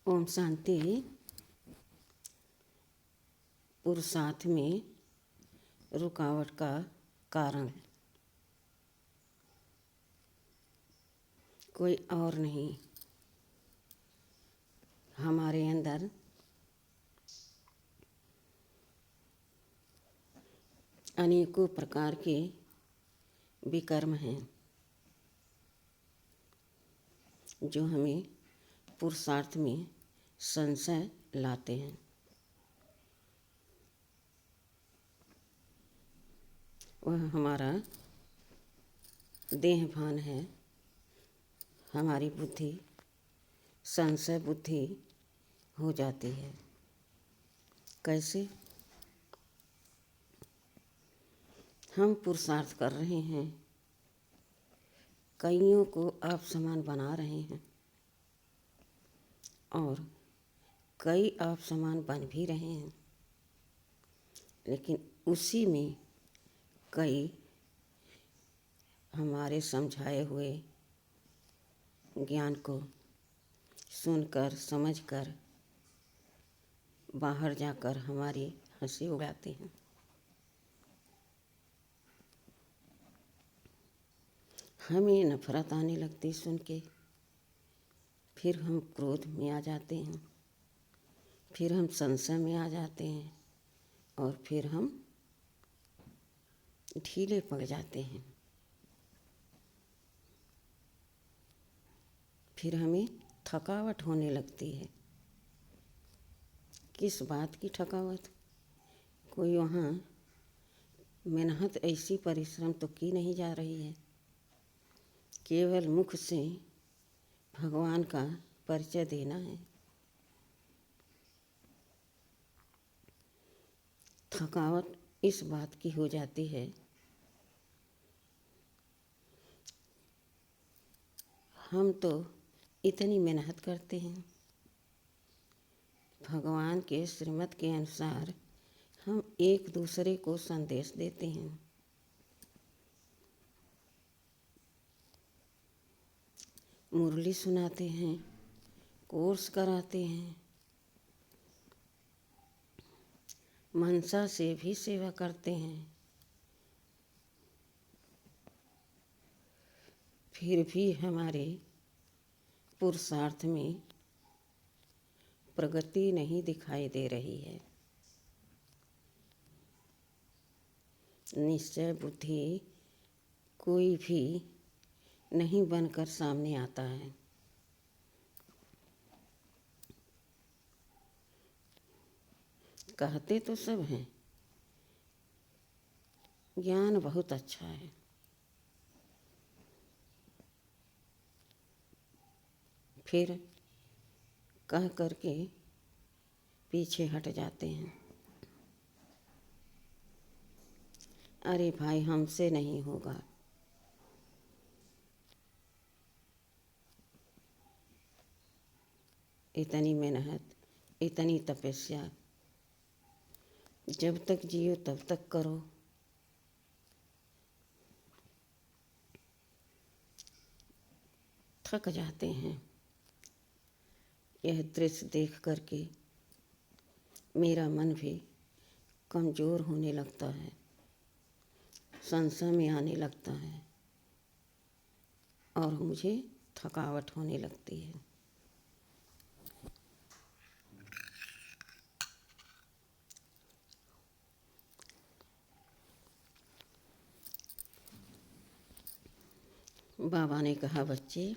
ओम शांति। पुरुषार्थ में रुकावट का कारण कोई और नहीं, हमारे अंदर अनेकों प्रकार के विकर्म हैं जो हमें पुरुषार्थ में संशय लाते हैं। वह हमारा देह भान है, हमारी बुद्धि संशय बुद्धि हो जाती है। कैसे? हम पुरुषार्थ कर रहे हैं, कईयों को आप समान बना रहे हैं और कई आप समान बन भी रहे हैं, लेकिन उसी में कई हमारे समझाए हुए ज्ञान को सुनकर समझकर बाहर जाकर हमारी हंसी उड़ाते हैं। हमें नफरत आने लगती सुन के, फिर हम क्रोध में आ जाते हैं, फिर हम संशय में आ जाते हैं और फिर हम ढीले पड़ जाते हैं। फिर हमें थकावट होने लगती है। किस बात की थकावट? कोई वहाँ मेहनत ऐसी परिश्रम तो की नहीं जा रही है, केवल मुख से भगवान का परिचय देना है। थकावट इस बात की हो जाती है, हम तो इतनी मेहनत करते हैं, भगवान के श्रीमत के अनुसार हम एक दूसरे को संदेश देते हैं, मुरली सुनाते हैं, कोर्स कराते हैं, मनसा से भी सेवा करते हैं, फिर भी हमारे पुरुषार्थ में प्रगति नहीं दिखाई दे रही है। निश्चय बुद्धि कोई भी नहीं बनकर सामने आता है। कहते तो सब हैं ज्ञान बहुत अच्छा है, फिर कह करके पीछे हट जाते हैं। अरे भाई, हमसे नहीं होगा, इतनी मेहनत इतनी तपस्या जब तक जियो तब तक करो। थक जाते हैं। यह दृश्य देख करके मेरा मन भी कमज़ोर होने लगता है, संशय में आने लगता है और मुझे थकावट होने लगती है। बाबा ने कहा, बच्चे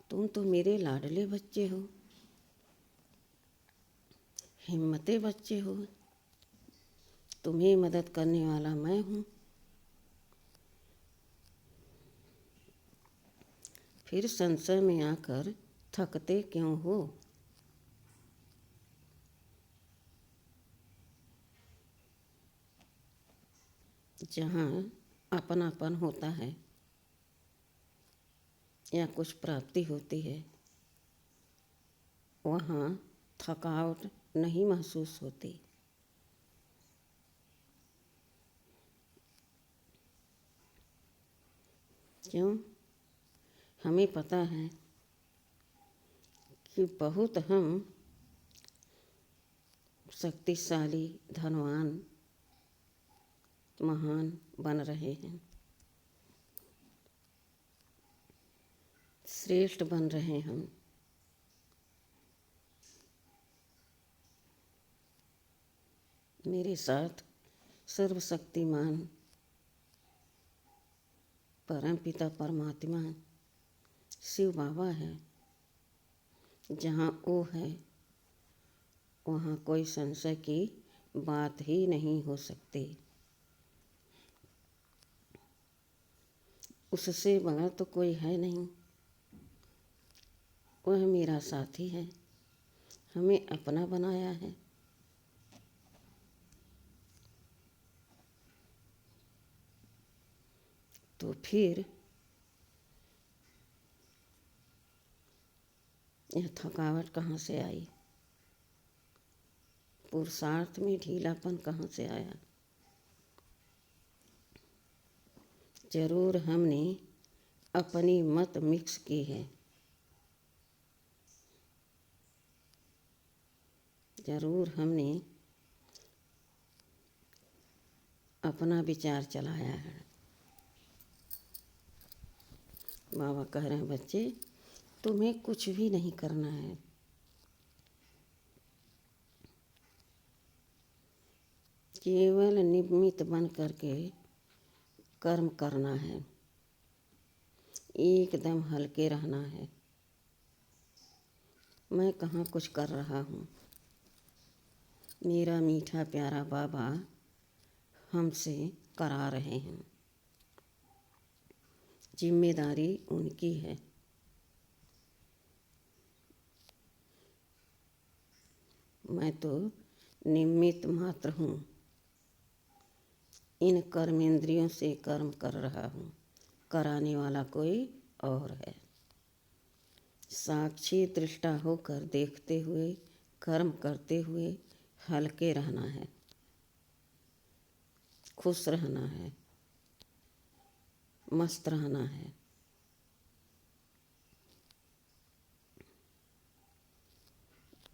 तुम तो मेरे लाडले बच्चे हो, हिम्मते बच्चे हो, तुम्हें मदद करने वाला मैं हूँ। फिर संशय में आकर थकते क्यों हो? जहाँ अपनापन होता है या कुछ प्राप्ति होती है, वहाँ थकावट नहीं महसूस होती। क्यों? हमें पता है कि बहुत हम शक्तिशाली, धनवान, महान बन रहे हैं, श्रेष्ठ बन रहे हैं हम। मेरे साथ सर्वशक्तिमान परमपिता परमात्मा शिव बाबा है। जहाँ वो है वहाँ कोई संशय की बात ही नहीं हो सकती। उससे बड़ा तो कोई है नहीं। वह मेरा साथी है, हमें अपना बनाया है। तो फिर यह थकावट कहाँ से आई? पुरुषार्थ में ढीलापन कहाँ से आया? जरूर हमने अपनी मत मिक्स की है, जरूर हमने अपना विचार चलाया है। बाबा कह रहे हैं, बच्चे तुम्हें कुछ भी नहीं करना है, केवल निमित्त बन करके कर्म करना है, एकदम हल्के रहना है। मैं कहाँ कुछ कर रहा हूँ, मेरा मीठा प्यारा बाबा हमसे करा रहे हैं। जिम्मेदारी उनकी है। मैं तो निमित्त मात्र हूँ, इन कर्मेंद्रियों से कर्म कर रहा हूँ, कराने वाला कोई और है। साक्षी दृष्टा होकर देखते हुए, कर्म करते हुए हल्के रहना है, खुश रहना है, मस्त रहना है।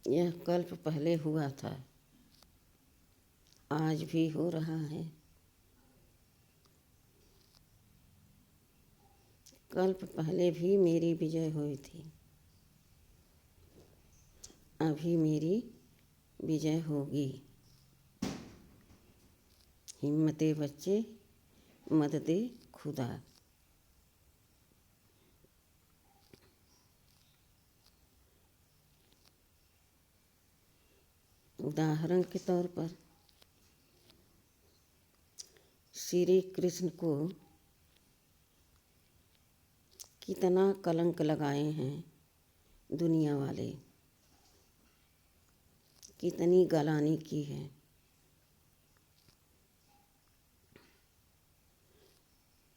यह कल्प पहले हुआ था, आज भी हो रहा है। कल्प पहले भी मेरी विजय हुई थी, अभी मेरी विजय होगी। हिम्मते बच्चे, मददे खुदा। उदाहरण के तौर पर श्री कृष्ण को कितना कलंक लगाए हैं दुनिया वाले, कितनी गलानी की है।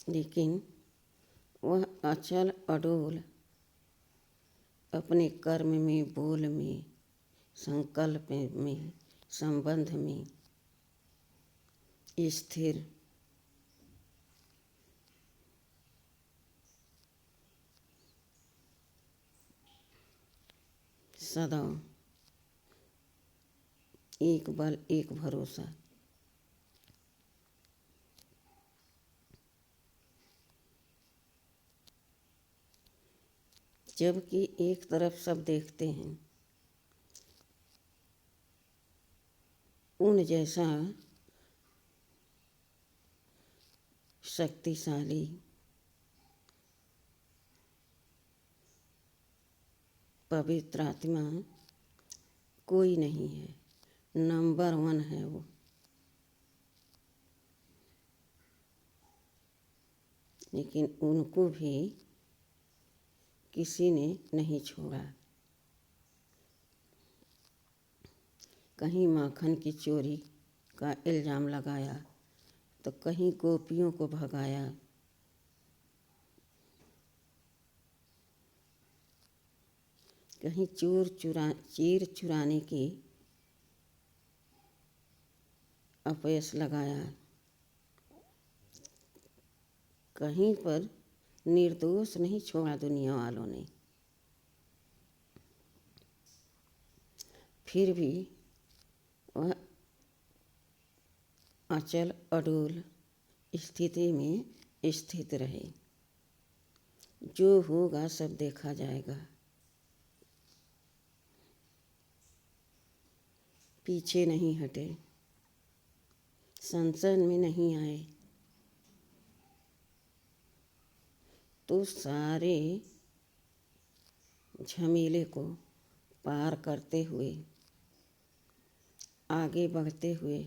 लेकिन वह अचल अडोल अपने कर्म में, बोल में, संकल्प में, संबंध में स्थिर, सदा एक बल एक भरोसा। जबकि एक तरफ सब देखते हैं उन जैसा शक्तिशाली, पवित्र आत्मा कोई नहीं है, नंबर 1 है वो। लेकिन उनको भी किसी ने नहीं छोड़ा। कहीं माखन की चोरी का इल्ज़ाम लगाया तो कहीं गोपियों को भगाया, कहीं चीर चुराने की अपयश लगाया, कहीं पर निर्दोष नहीं छोड़ा दुनिया वालों ने। फिर भी वह अचल अडोल स्थिति में स्थित रहे। जो होगा सब देखा जाएगा, पीछे नहीं हटे, संशय में नहीं आए, तो सारे झमेले को पार करते हुए आगे बढ़ते हुए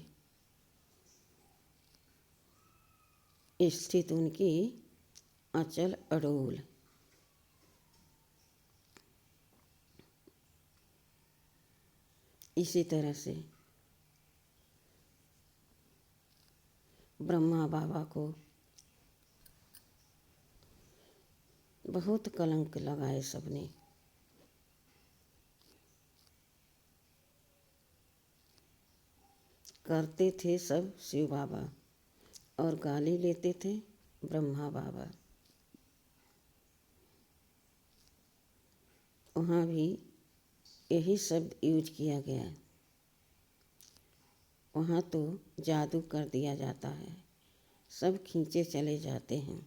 स्थित उनकी अचल अडोल। इसी तरह से ब्रह्मा बाबा को बहुत कलंक लगाए सबने। करते थे सब शिव बाबा और गाली लेते थे ब्रह्मा बाबा। वहाँ भी यही शब्द यूज किया गया। वहाँ तो जादू कर दिया जाता है, सब खींचे चले जाते हैं,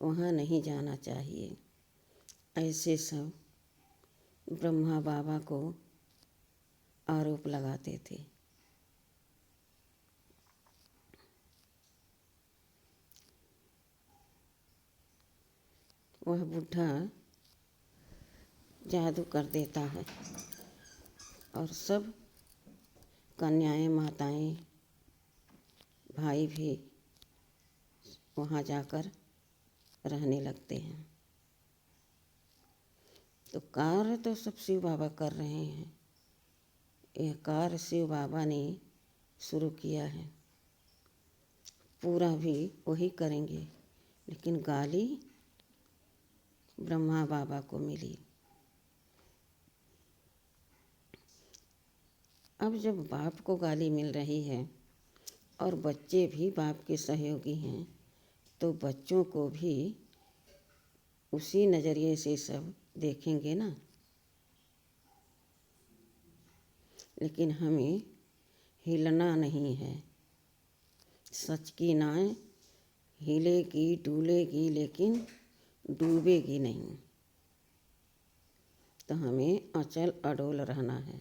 वहाँ नहीं जाना चाहिए। ऐसे सब ब्रह्मा बाबा को आरोप लगाते थे। वह बुढ़ा जादू कर देता है और सब कन्याएं, माताएं, भाई भी वहाँ जाकर रहने लगते हैं। तो कार्य तो सब शिव बाबा कर रहे हैं। यह कार्य शिव बाबा ने शुरू किया है, पूरा भी वही करेंगे, लेकिन गाली ब्रह्मा बाबा को मिली। अब जब बाप को गाली मिल रही है और बच्चे भी बाप के सहयोगी हैं, तो बच्चों को भी उसी नज़रिए से सब देखेंगे ना। लेकिन हमें हिलना नहीं है। सच की नाव हिलेगी डुलेगी लेकिन डूबेगी नहीं। तो हमें अचल अडोल रहना है।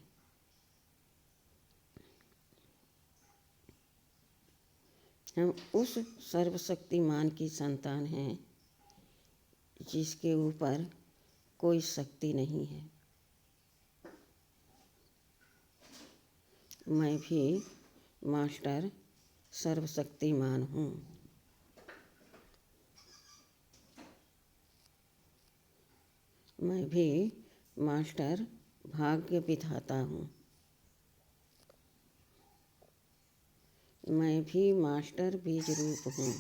हम उस सर्वशक्तिमान की संतान हैं जिसके ऊपर कोई शक्ति नहीं है। मैं भी मास्टर सर्वशक्तिमान हूँ। मैं भी मास्टर भाग्य विधाता हूँ। मैं भी मास्टर बीज रूप हूँ।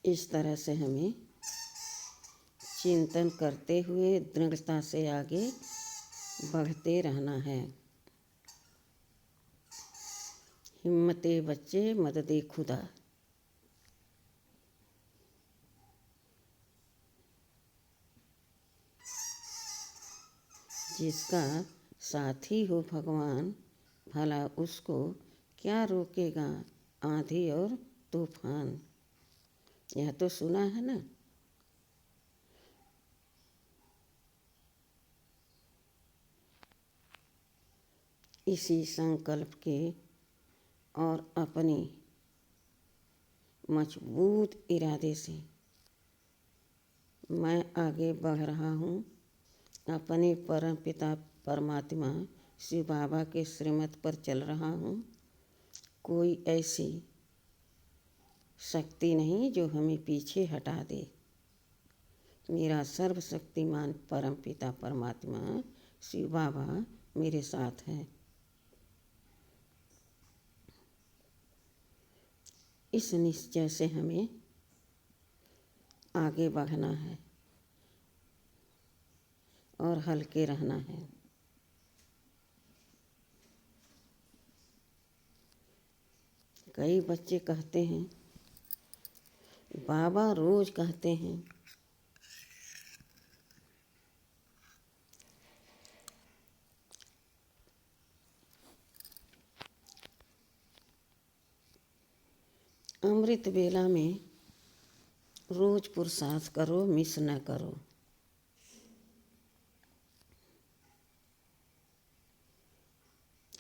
इस तरह से हमें चिंतन करते हुए दृढ़ता से आगे बढ़ते रहना है। हिम्मते बच्चे मददे खुदा। जिसका साथी हो भगवान, भला उसको क्या रोकेगा आंधी और तूफान। यह तो सुना है ना। इसी संकल्प के और अपने मजबूत इरादे से मैं आगे बढ़ रहा हूँ। अपने परम पिता परमात्मा शिव बाबा के श्रीमत पर चल रहा हूँ। कोई ऐसी शक्ति नहीं जो हमें पीछे हटा दे। मेरा सर्वशक्तिमान परम पिता परमात्मा शिव बाबा मेरे साथ है। इस निश्चय से हमें आगे बढ़ना है और हल्के रहना है। कई बच्चे कहते हैं, बाबा रोज कहते हैं अमृत बेला में रोज पुरुषार्थ करो, मिस न करो।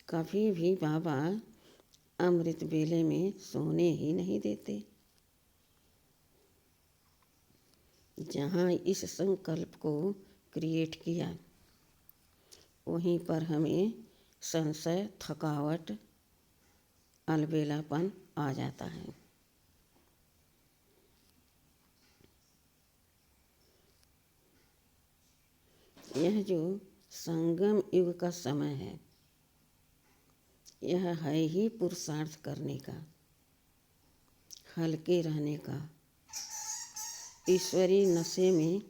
कभी भी बाबा अमृत बेले में सोने ही नहीं देते। जहाँ इस संकल्प को क्रिएट किया, वहीं पर हमें संशय, थकावट, अलबेलापन आ जाता है। यह जो संगम युग का समय है, यह है ही पुरुषार्थ करने का, हल्के रहने का, ईश्वरीय नशे में,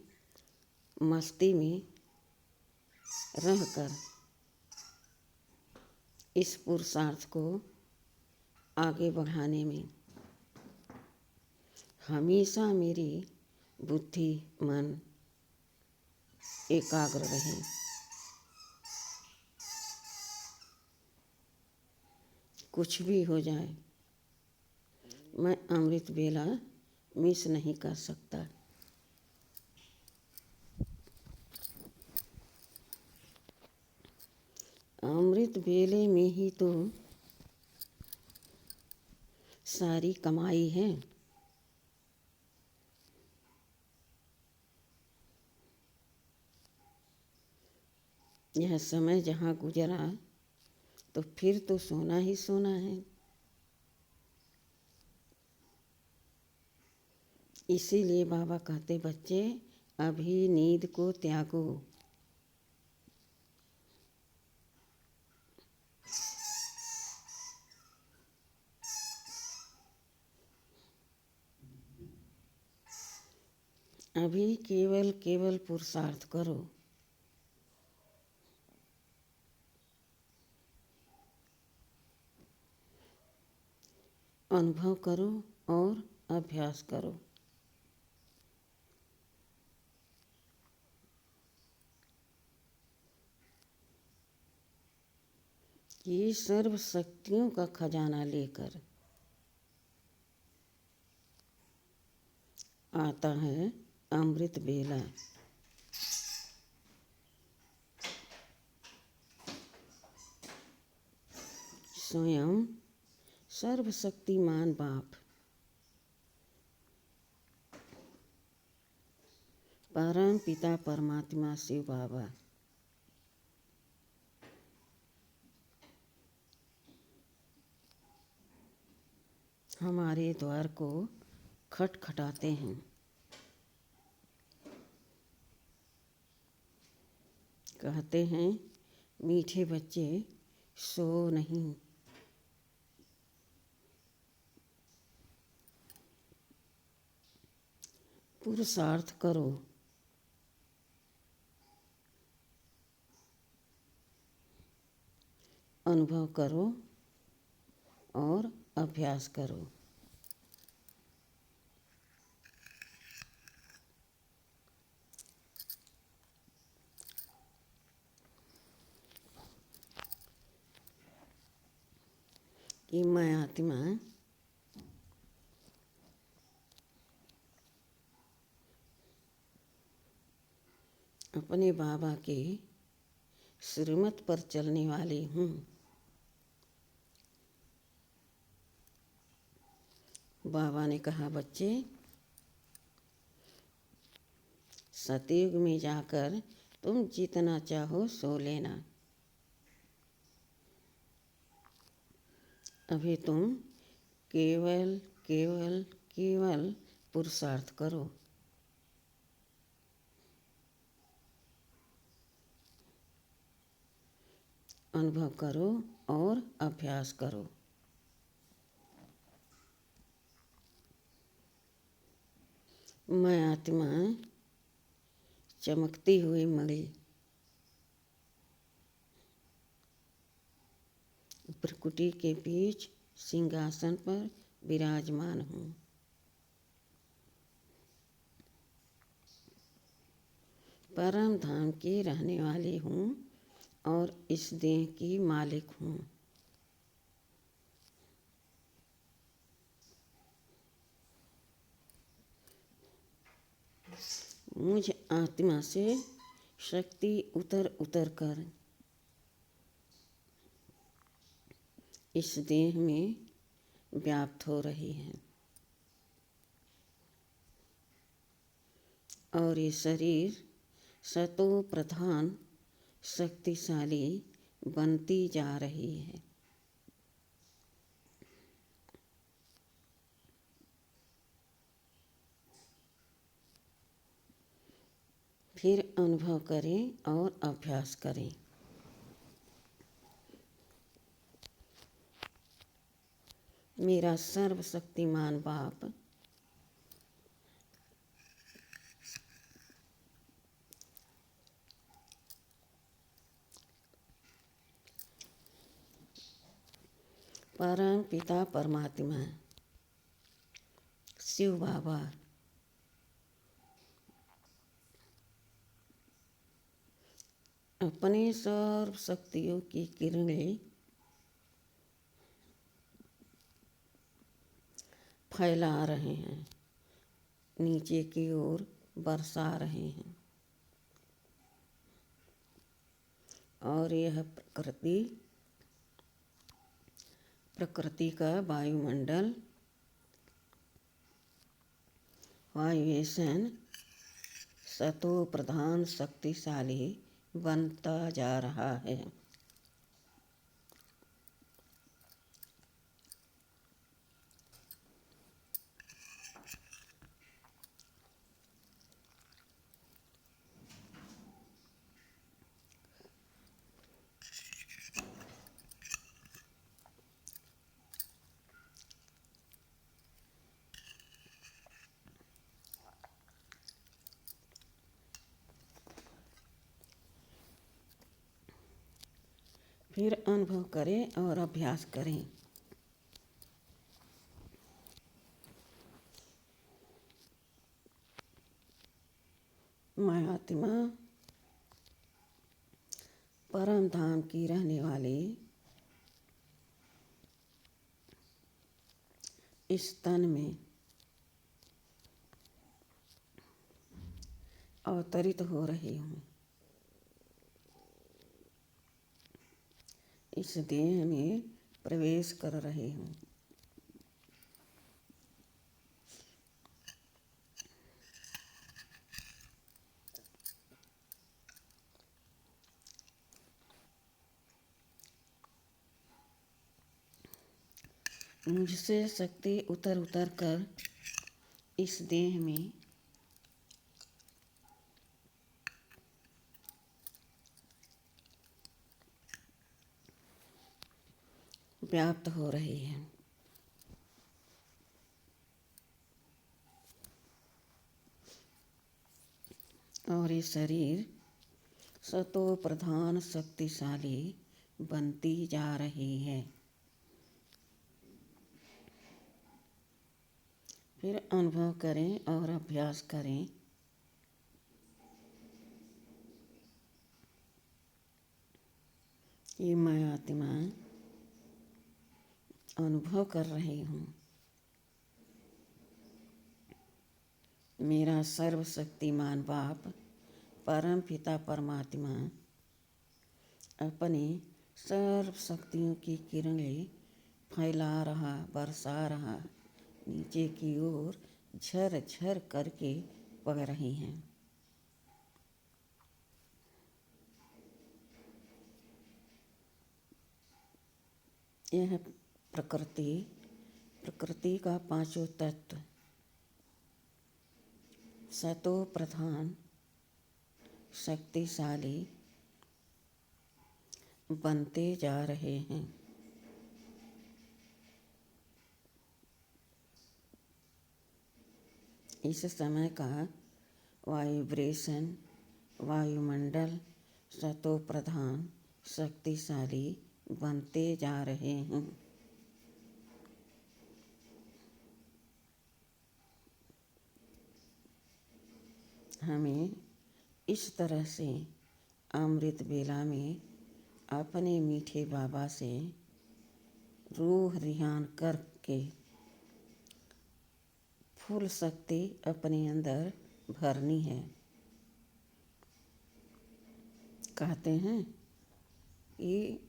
मस्ती में रहकर इस पुरुषार्थ को आगे बढ़ाने में हमेशा मेरी बुद्धि, मन एकाग्र रहे। कुछ भी हो जाए, मैं अमृत बेला मिस नहीं कर सकता। अमृत बेले में ही तो सारी कमाई है। यह समय जहाँ गुजरा तो फिर तो सोना ही सोना है। इसीलिए बाबा कहते, बच्चे अभी नींद को त्यागो। अभी केवल केवल पुरुषार्थ करो। अनुभव करो और अभ्यास करो। ये सर्व शक्तियों का खजाना लेकर आता है अमृत बेला। स्वयं सर्वशक्तिमान बाप, परम पिता परमात्मा शिव बाबा हमारे द्वार को खटखटाते हैं। कहते हैं, मीठे बच्चे सो नहीं। पुरुषार्थ करो। अनुभव करो और अभ्यास करो। कि मैं आत्मा अपने बाबा के श्रीमत पर चलने वाली हूँ। बाबा ने कहा, बच्चे सतयुग में जाकर तुम जितना चाहो सो लेना। अभी तुम केवल केवल केवल पुरुषार्थ करो। अनुभव करो और अभ्यास करो। मैं आत्मा चमकती हुई मणि भ्रकुटी के बीच सिंहासन पर विराजमान हूँ। परम धाम की रहने वाली हूँ और इस देह की मालिक हूँ। मुझ आत्मा से शक्ति उतर उतर कर इस देह में व्याप्त हो रही है और ये शरीर सतो प्रधान शक्तिशाली बनती जा रही है। फिर अनुभव करें और अभ्यास करें। मेरा सर्वशक्तिमान बाप परम पिता परमात्मा शिव बाबा अपने सर्व शक्तियों की किरणें फैला रहे हैं, नीचे की ओर बरसा रहे हैं और यह प्रकृति का वायुमंडल वायुएशन सतो प्रधान शक्तिशाली बनता जा रहा है। फिर अनुभव करें और अभ्यास करें। मैं आत्मा परम धाम की रहने वाली इस तन में अवतरित हो रही हूँ। इस देह में प्रवेश कर रही हूँ। मुझसे शक्ति उतर उतर कर इस देह में व्याप्त हो रही है और ये शरीर सतो प्रधान शक्तिशाली बनती जा रही है। फिर अनुभव करें और अभ्यास करें। ये मैं आत्मा अनुभव कर रही हूँ। मेरा सर्वशक्तिमान बाप परम पिता परमात्मा अपनी सर्व शक्तियों की किरणें फैला रहा, बरसा रहा, नीचे की ओर झर झर करके बह रही हैं। यह प्रकृति का पांचों तत्व सतो प्रधान शक्तिशाली बनते जा रहे हैं। इस समय का वाइब्रेशन वायुमंडल सतो प्रधान शक्तिशाली बनते जा रहे हैं। हमें इस तरह से अमृत बेला में अपने मीठे बाबा से रूह रिहान करके फुल शक्ति अपने अंदर भरनी है। कहते हैं कि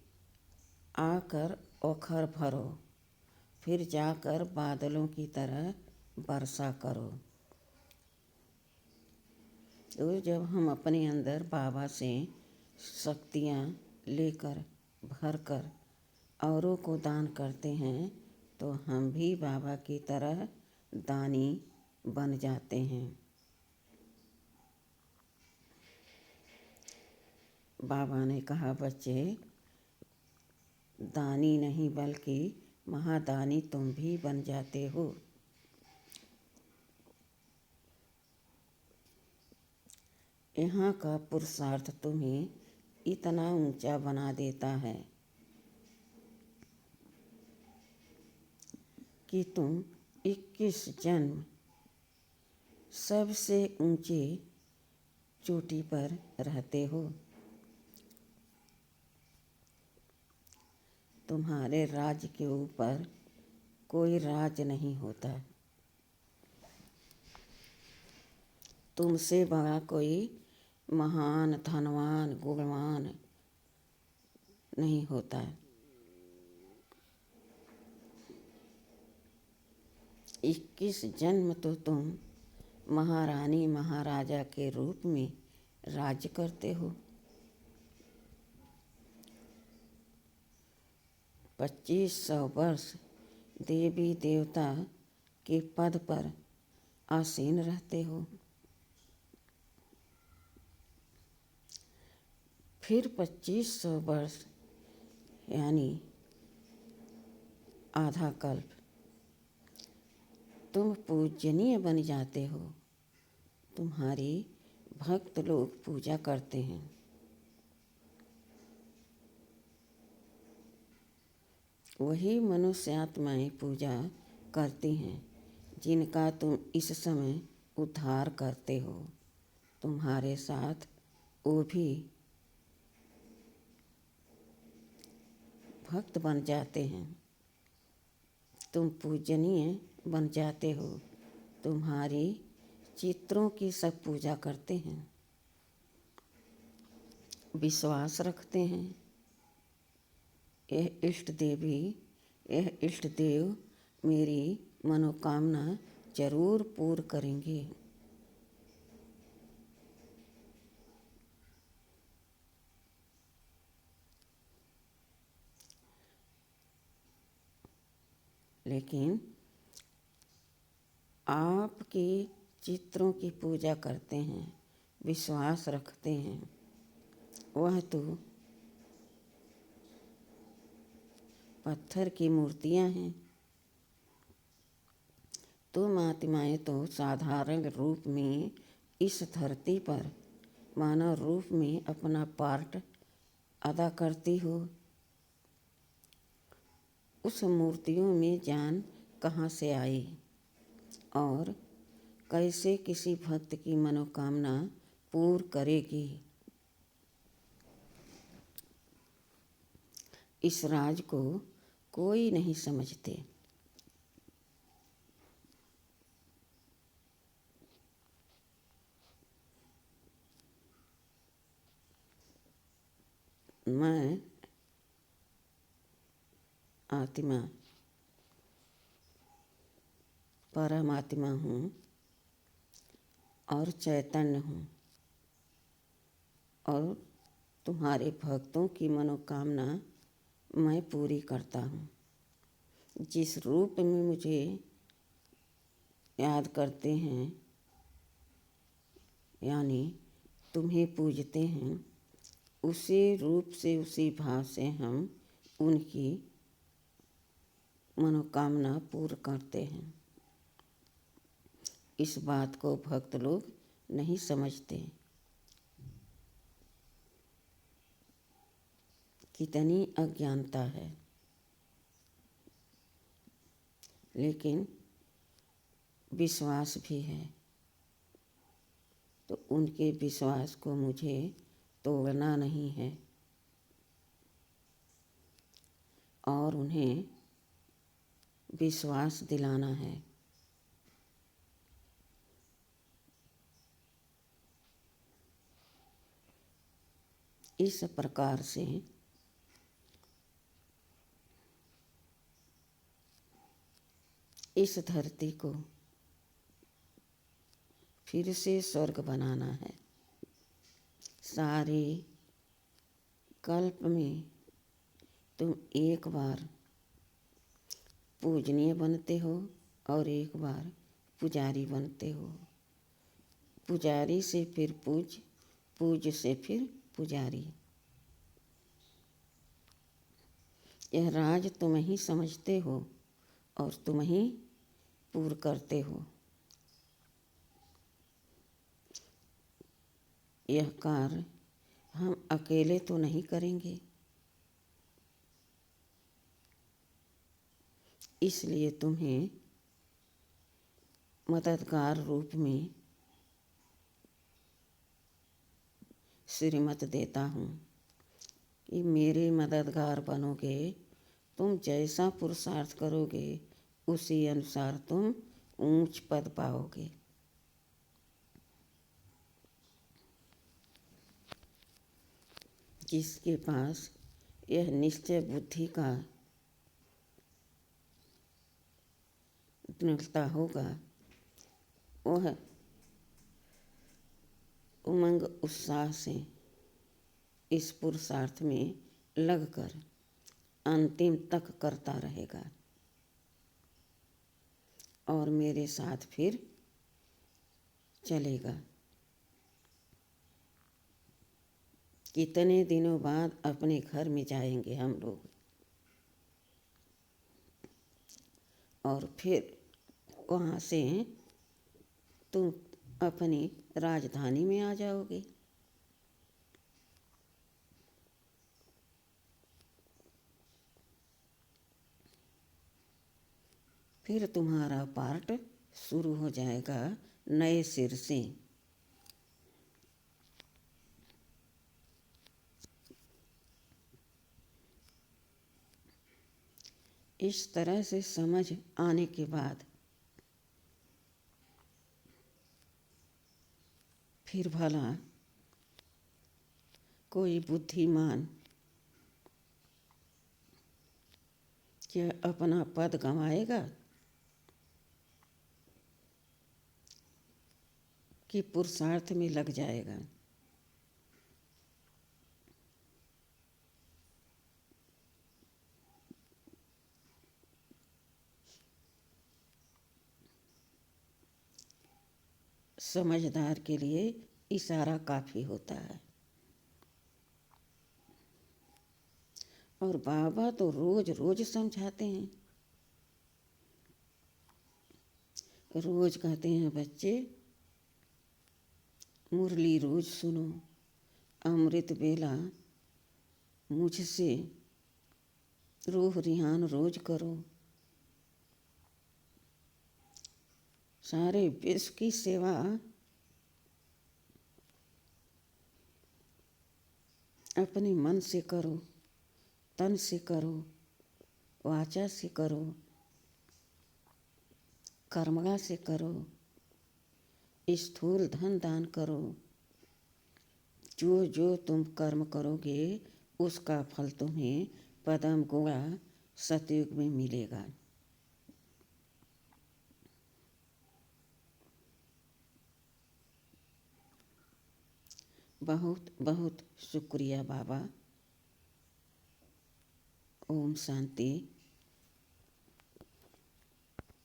आकर ओखर भरो, फिर जाकर बादलों की तरह वर्षा करो। तो जब हम अपने अंदर बाबा से शक्तियाँ लेकर भरकर औरों को दान करते हैं तो हम भी बाबा की तरह दानी बन जाते हैं। बाबा ने कहा, बच्चे, दानी नहीं बल्कि महादानी तुम भी बन जाते हो। यहाँ का पुरुषार्थ तुम्हें इतना ऊंचा बना देता है कि तुम 21 जन्म सबसे ऊंचे चोटी पर रहते हो। तुम्हारे राज्य के ऊपर कोई राज नहीं होता। तुमसे बड़ा कोई महान, धनवान, गुणवान नहीं होता। इक्कीस जन्म तो तुम महारानी महाराजा के रूप में राज्य करते हो। 2500 वर्ष देवी देवता के पद पर आसीन रहते हो। फिर 2500 वर्ष यानी आधा कल्प तुम पूजनीय बन जाते हो। तुम्हारी भक्त लोग पूजा करते हैं। वही मनुष्य आत्माएं पूजा करती हैं जिनका तुम इस समय उद्धार करते हो। तुम्हारे साथ वो भी भक्त बन जाते हैं। तुम पूजनीय बन जाते हो। तुम्हारी चित्रों की सब पूजा करते हैं, विश्वास रखते हैं। यह इष्ट देव मेरी मनोकामना जरूर पूर्ण करेंगे। लेकिन आपके चित्रों की पूजा करते हैं, विश्वास रखते हैं, वह तो पत्थर की मूर्तियां हैं। तुम आत्माएं तो साधारण रूप में इस धरती पर मानव रूप में अपना पार्ट अदा करती हो। उस मूर्तियों में जान कहाँ से आई और कैसे किसी भक्त की मनोकामना पूर्ण करेगी, इस राज को कोई नहीं समझते। मैं आत्मा, परमात्मा हूँ और चैतन्य हूँ और तुम्हारे भक्तों की मनोकामना मैं पूरी करता हूँ। जिस रूप में मुझे याद करते हैं यानी तुम्हें पूजते हैं, उसी रूप से उसी भाव से हम उनकी मनोकामना पूर्ण करते हैं। इस बात को भक्त लोग नहीं समझते। कितनी अज्ञानता है। लेकिन विश्वास भी है, तो उनके विश्वास को मुझे तोड़ना नहीं है और उन्हें विश्वास दिलाना है। इस प्रकार से इस धरती को फिर से स्वर्ग बनाना है। सारे कल्प में तुम एक बार पूजनीय बनते हो और एक बार पुजारी बनते हो। पुजारी से फिर पूज, पूज से फिर पुजारी। यह राज तुम ही समझते हो और तुम ही पूर्ण करते हो। यह कार्य हम अकेले तो नहीं करेंगे, इसलिए तुम्हें मददगार रूप में श्रीमत देता हूँ कि मेरे मददगार बनोगे। तुम जैसा पुरुषार्थ करोगे उसी अनुसार तुम ऊंच पद पाओगे। जिसके पास यह निश्चय बुद्धि का दृढ़ता होगा, वह उमंग उत्साह से इस पुरुषार्थ में लगकर अंतिम तक करता रहेगा और मेरे साथ फिर चलेगा। कितने दिनों बाद अपने घर में जाएंगे हम लोग और फिर वहाँ से तुम अपनी राजधानी में आ जाओगे। फिर तुम्हारा पार्ट शुरू हो जाएगा नए सिर से। इस तरह से समझ आने के बाद फिर भला कोई बुद्धिमान क्या अपना पद गंवाएगा कि पुरुषार्थ में लग जाएगा? समझदार के लिए इशारा काफ़ी होता है। और बाबा तो रोज रोज समझाते हैं। रोज कहते हैं बच्चे मुरली रोज सुनो, अमृत बेला मुझसे रूह रिहान रोज करो, सारे विश्व की सेवा अपने मन से करो, तन से करो, वाचा से करो, कर्मगा से करो, स्थूल धन दान करो। जो जो तुम कर्म करोगे उसका फल तुम्हें पदम गुणा सतयुग में मिलेगा। बहुत बहुत शुक्रिया बाबा। ओम शांति।